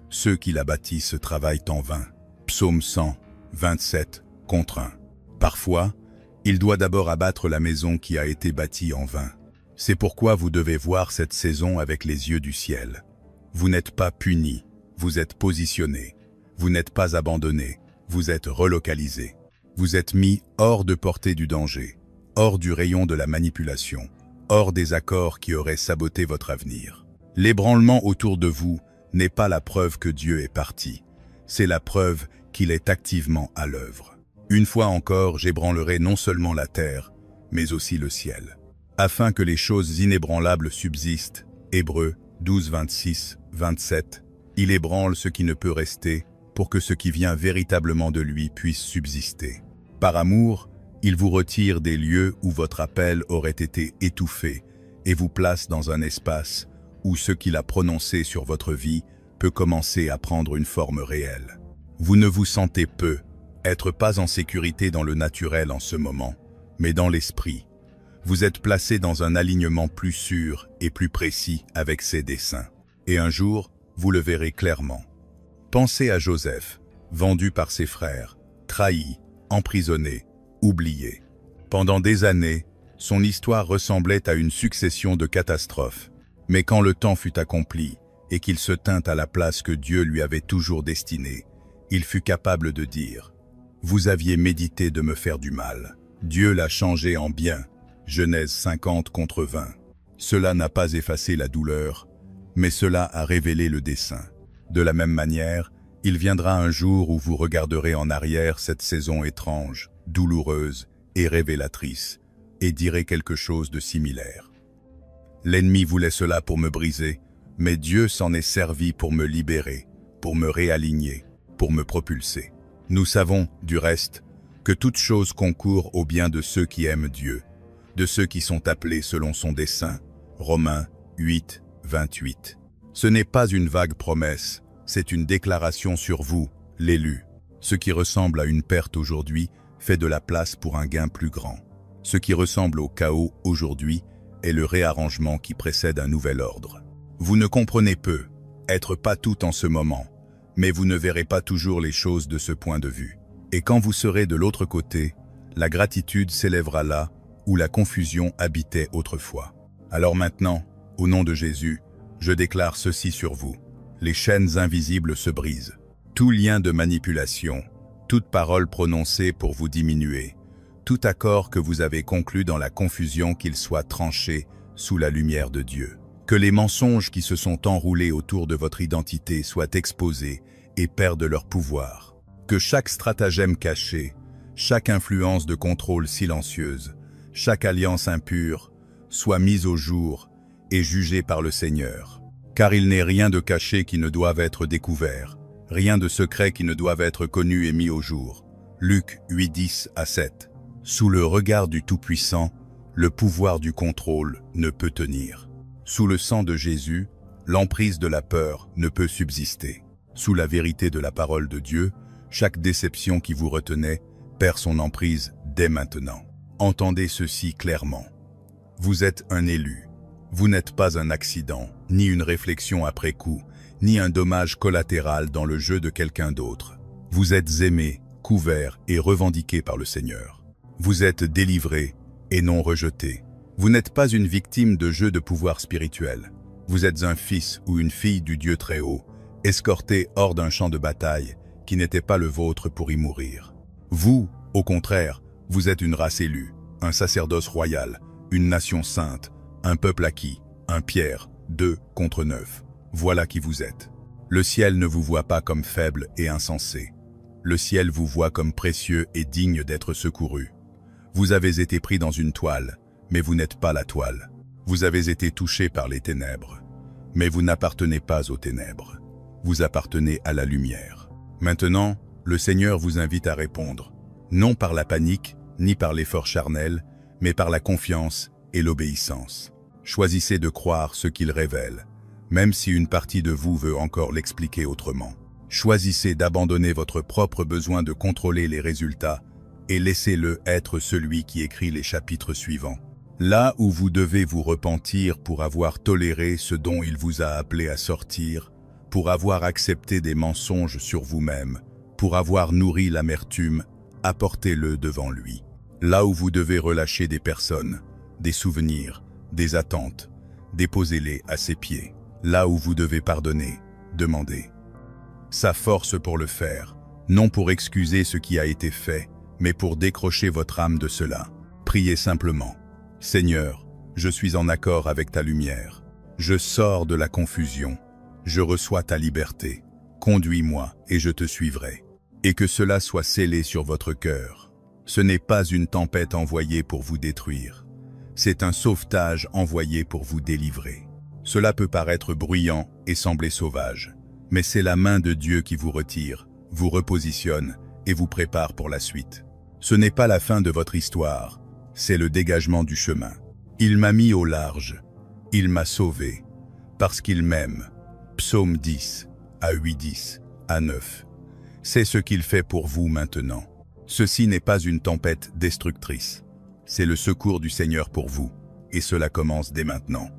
ceux qui la bâtissent travaillent en vain. Psaume 100, 27:1. Parfois, il doit d'abord abattre la maison qui a été bâtie en vain. C'est pourquoi vous devez voir cette saison avec les yeux du ciel. Vous n'êtes pas puni, vous êtes positionné. Vous n'êtes pas abandonné, vous êtes relocalisé. Vous êtes mis hors de portée du danger, hors du rayon de la manipulation, hors des accords qui auraient saboté votre avenir. L'ébranlement autour de vous n'est pas la preuve que Dieu est parti, c'est la preuve qu'il est activement à l'œuvre. Une fois encore, j'ébranlerai non seulement la terre, mais aussi le ciel. Afin que les choses inébranlables subsistent, Hébreux 12, 26, 27, il ébranle ce qui ne peut rester, pour que ce qui vient véritablement de lui puisse subsister. Par amour, Il vous retire des lieux où votre appel aurait été étouffé et vous place dans un espace où ce qu'il a prononcé sur votre vie peut commencer à prendre une forme réelle. Vous ne vous sentez peu, être pas en sécurité dans le naturel en ce moment, mais dans l'esprit. Vous êtes placé dans un alignement plus sûr et plus précis avec ses desseins. Et un jour, vous le verrez clairement. Pensez à Joseph, vendu par ses frères, trahi, emprisonné, oublié. Pendant des années, son histoire ressemblait à une succession de catastrophes. Mais quand le temps fut accompli et qu'il se tint à la place que Dieu lui avait toujours destinée, il fut capable de dire « Vous aviez médité de me faire du mal. Dieu l'a changé en bien. » Genèse 50-20. Cela n'a pas effacé la douleur, mais cela a révélé le dessein. De la même manière, il viendra un jour où vous regarderez en arrière cette saison étrange, douloureuse et révélatrice, et direz quelque chose de similaire. L'ennemi voulait cela pour me briser, mais Dieu s'en est servi pour me libérer, pour me réaligner, pour me propulser. Nous savons, du reste, que toute chose concourt au bien de ceux qui aiment Dieu, de ceux qui sont appelés selon son dessein. Romains 8, 28. Ce n'est pas une vague promesse, c'est une déclaration sur vous, l'élu. Ce qui ressemble à une perte aujourd'hui fait de la place pour un gain plus grand. Ce qui ressemble au chaos aujourd'hui est le réarrangement qui précède un nouvel ordre. Vous ne comprenez peu, être pas tout en ce moment, mais vous ne verrez pas toujours les choses de ce point de vue. Et quand vous serez de l'autre côté, la gratitude s'élèvera là où la confusion habitait autrefois. Alors maintenant, au nom de Jésus, je déclare ceci sur vous. Les chaînes invisibles se brisent. Tout lien de manipulation, toute parole prononcée pour vous diminuer, tout accord que vous avez conclu dans la confusion qu'il soit tranché sous la lumière de Dieu. Que les mensonges qui se sont enroulés autour de votre identité soient exposés et perdent leur pouvoir. Que chaque stratagème caché, chaque influence de contrôle silencieuse, chaque alliance impure soit mise au jour et jugée par le Seigneur. Car il n'est rien de caché qui ne doive être découvert, rien de secret qui ne doive être connu et mis au jour. Luc 8, 10-7. Sous le regard du Tout-Puissant, le pouvoir du contrôle ne peut tenir. Sous le sang de Jésus, l'emprise de la peur ne peut subsister. Sous la vérité de la parole de Dieu, chaque déception qui vous retenait perd son emprise dès maintenant. Entendez ceci clairement. Vous êtes un élu. Vous n'êtes pas un accident, ni une réflexion après coup, ni un dommage collatéral dans le jeu de quelqu'un d'autre. Vous êtes aimé, couvert et revendiqué par le Seigneur. Vous êtes délivré et non rejeté. Vous n'êtes pas une victime de jeu de pouvoir spirituel. Vous êtes un fils ou une fille du Dieu très haut, escorté hors d'un champ de bataille qui n'était pas le vôtre pour y mourir. Vous, au contraire, vous êtes une race élue, un sacerdoce royal, une nation sainte, un peuple acquis, un Pierre, 2 contre 9. Voilà qui vous êtes. Le ciel ne vous voit pas comme faible et insensé. Le ciel vous voit comme précieux et digne d'être secouru. Vous avez été pris dans une toile, mais vous n'êtes pas la toile. Vous avez été touché par les ténèbres, mais vous n'appartenez pas aux ténèbres. Vous appartenez à la lumière. Maintenant, le Seigneur vous invite à répondre, non par la panique, ni par l'effort charnel, mais par la confiance et l'obéissance. Choisissez de croire ce qu'il révèle, même si une partie de vous veut encore l'expliquer autrement. Choisissez d'abandonner votre propre besoin de contrôler les résultats et laissez-le être celui qui écrit les chapitres suivants. Là où vous devez vous repentir pour avoir toléré ce dont il vous a appelé à sortir, pour avoir accepté des mensonges sur vous-même, pour avoir nourri l'amertume, apportez-le devant lui. Là où vous devez relâcher des personnes, des souvenirs, des attentes, déposez-les à ses pieds. Là où vous devez pardonner, demandez. Sa force pour le faire, non pour excuser ce qui a été fait, mais pour décrocher votre âme de cela. Priez simplement. Seigneur, je suis en accord avec ta lumière. Je sors de la confusion. Je reçois ta liberté. Conduis-moi et je te suivrai. Et que cela soit scellé sur votre cœur. Ce n'est pas une tempête envoyée pour vous détruire. C'est un sauvetage envoyé pour vous délivrer. Cela peut paraître bruyant et sembler sauvage, mais c'est la main de Dieu qui vous retire, vous repositionne et vous prépare pour la suite. Ce n'est pas la fin de votre histoire, c'est le dégagement du chemin. Il m'a mis au large, il m'a sauvé, parce qu'il m'aime. Psaume 10, à 8, 10, à 9. C'est ce qu'il fait pour vous maintenant. Ceci n'est pas une tempête destructrice. C'est le secours du Seigneur pour vous, et cela commence dès maintenant.